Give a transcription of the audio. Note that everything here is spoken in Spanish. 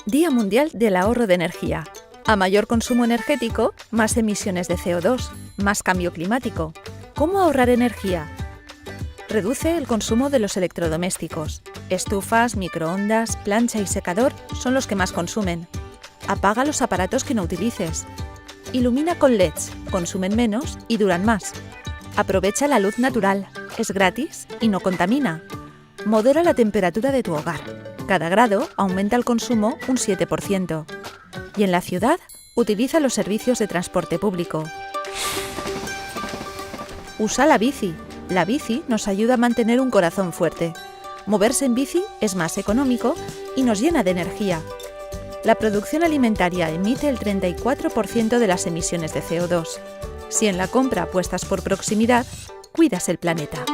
Día Mundial del Ahorro de Energía. A mayor consumo energético, más emisiones de CO2, más cambio climático. ¿Cómo ahorrar energía? Reduce el consumo de los electrodomésticos. Estufas, microondas, plancha y secador son los que más consumen. Apaga los aparatos que no utilices. Ilumina con LEDs, consumen menos y duran más. Aprovecha la luz natural, es gratis y no contamina. Modera la temperatura de tu hogar. Cada grado aumenta el consumo un 7%. Y en la ciudad, utiliza los servicios de transporte público. Usa la bici. La bici nos ayuda a mantener un corazón fuerte. Moverse en bici es más económico y nos llena de energía. La producción alimentaria emite el 34% de las emisiones de CO2. Si en la compra apuestas por proximidad, cuidas el planeta.